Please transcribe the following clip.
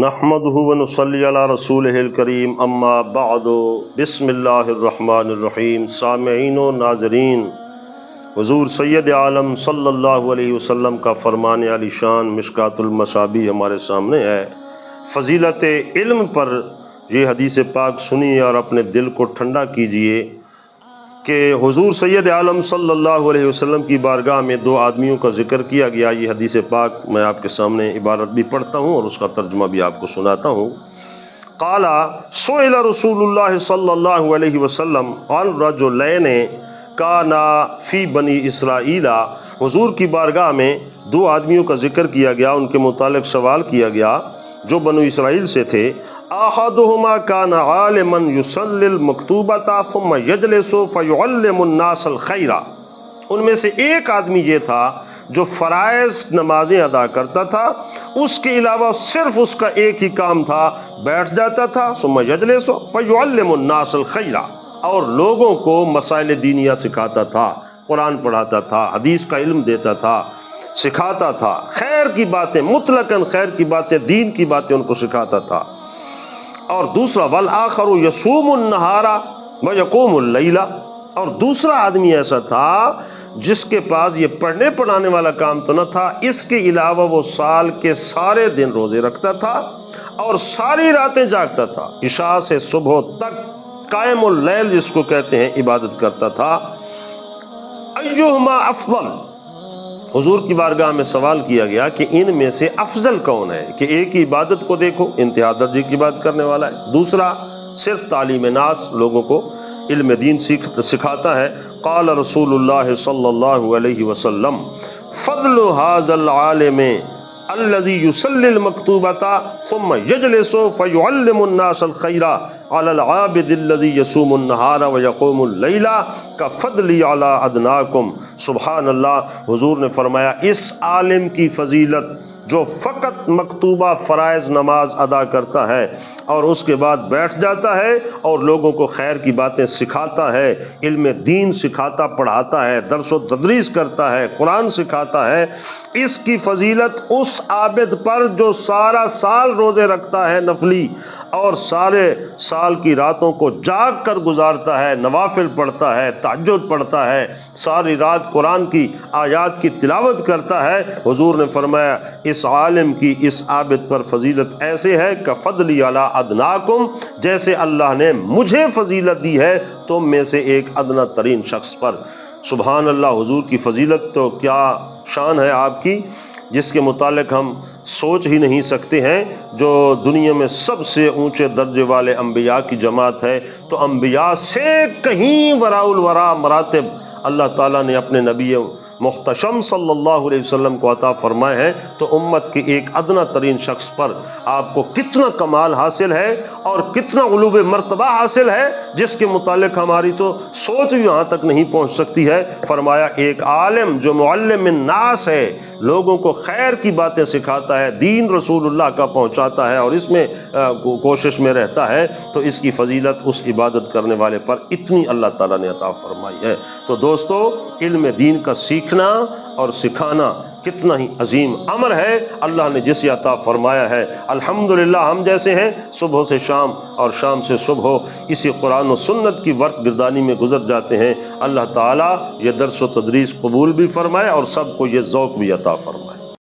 نحمدہ ونصلی علی رسولہ الکریم اما بعد بسم اللہ الرحمن الرحیم۔ سامعین و ناظرین، حضور سید عالم صلی اللہ علیہ وسلم کا فرمان عالی شان مشکات المصابیح ہمارے سامنے ہے۔ فضیلت علم پر یہ حدیث پاک سنیے اور اپنے دل کو ٹھنڈا کیجئے کہ حضور سید عالم صلی اللہ علیہ وسلم کی بارگاہ میں دو آدمیوں کا ذکر کیا گیا۔ یہ حدیث پاک میں آپ کے سامنے عبارت بھی پڑھتا ہوں اور اس کا ترجمہ بھی آپ کو سناتا ہوں۔ قال سئل رسول اللہ صلی اللہ علیہ وسلم عن رجلین کانا فی بنی اسرائیل۔ حضور کی بارگاہ میں دو آدمیوں کا ذکر کیا گیا، ان کے متعلق سوال کیا گیا جو بنو اسرائیل سے تھے۔ احدہما کان عالما یصلی المکتوبۃ ثم یجلس فیعلم الناس الخیر۔ ان میں سے ایک آدمی یہ تھا جو فرائض نمازیں ادا کرتا تھا، اس کے علاوہ صرف اس کا ایک ہی کام تھا، بیٹھ جاتا تھا ثم یجلس فیعلم الناس الخیر، اور لوگوں کو مسائل دینیہ سکھاتا تھا، قرآن پڑھاتا تھا، حدیث کا علم دیتا تھا، سکھاتا تھا، خیر کی باتیں، مطلقاً خیر کی باتیں، دین کی باتیں ان کو سکھاتا تھا۔ اور دوسرا والآخر یصوم النہار ویقوم اللیل، اور دوسرا آدمی ایسا تھا جس کے پاس یہ پڑھنے پڑھانے والا کام تو نہ تھا، اس کے علاوہ وہ سال کے سارے دن روزے رکھتا تھا اور ساری راتیں جاگتا تھا، عشاء سے صبح تک قائم اللیل جس کو کہتے ہیں عبادت کرتا تھا۔ ایہما افضل، حضور کی بارگاہ میں سوال کیا گیا کہ ان میں سے افضل کون ہے، کہ ایک ہی عبادت کو دیکھو انتہا درجے کی بات کرنے والا ہے، دوسرا صرف تعلیم ناس لوگوں کو علم دین سکھاتا ہے۔ قال رسول اللہ صلی اللہ علیہ وسلم فضل ھذا العالم الذي يصلي المكتوبة ثم يجلس فيعلم الناس الخير على العابد الذي يصوم النهار ويقوم الليل كفضلي على ادناكم۔ سبحان اللہ، حضور نے فرمایا اس عالم کی فضیلت جو فقط مکتوبہ فرائض نماز ادا کرتا ہے اور اس کے بعد بیٹھ جاتا ہے اور لوگوں کو خیر کی باتیں سکھاتا ہے، علم دین سکھاتا پڑھاتا ہے، درس و تدریس کرتا ہے، قرآن سکھاتا ہے، اس کی فضیلت اس عابد پر جو سارا سال روزے رکھتا ہے نفلی اور سارے سال کی راتوں کو جاگ کر گزارتا ہے، نوافل پڑھتا ہے، تہجد پڑھتا ہے، ساری رات قرآن کی آیات کی تلاوت کرتا ہے۔ حضور نے فرمایا اس عالم کی، اس عابد پر فضیلت ایسے ہے کہ فضلی علی ادناکم، جیسے اللہ نے مجھے فضیلت دی ہے تم میں سے ایک ادنا ترین شخص پر۔ سبحان اللہ، حضور کی فضیلت تو کیا شان ہے آپ کی، جس کے متعلق ہم سوچ ہی نہیں سکتے ہیں۔ جو دنیا میں سب سے اونچے درجے والے انبیاء کی جماعت ہے، تو انبیاء سے کہیں وراء الورا مراتب اللہ تعالیٰ نے اپنے نبی محتشم صلی اللہ علیہ وسلم کو عطا فرمائے ہیں، تو امت کے ایک ادنا ترین شخص پر آپ کو کتنا کمال حاصل ہے اور کتنا علو مرتبہ حاصل ہے، جس کے متعلق ہماری تو سوچ بھی وہاں تک نہیں پہنچ سکتی ہے۔ فرمایا ایک عالم جو معلم الناس ہے، لوگوں کو خیر کی باتیں سکھاتا ہے، دین رسول اللہ کا پہنچاتا ہے اور اس میں کوشش میں رہتا ہے، تو اس کی فضیلت اس عبادت کرنے والے پر اتنی اللہ تعالیٰ نے عطا فرمائی ہے۔ تو دوستو، علم دین کا سیکھنا اور سکھانا کتنا ہی عظیم امر ہے، اللہ نے جسے عطا فرمایا ہے۔ الحمدللہ ہم جیسے ہیں صبح سے شام اور شام سے صبح اسی قرآن و سنت کی ورق گردانی میں گزر جاتے ہیں۔ اللہ تعالیٰ یہ درس و تدریس قبول بھی فرمائے اور سب کو یہ ذوق بھی عطا فرمائے۔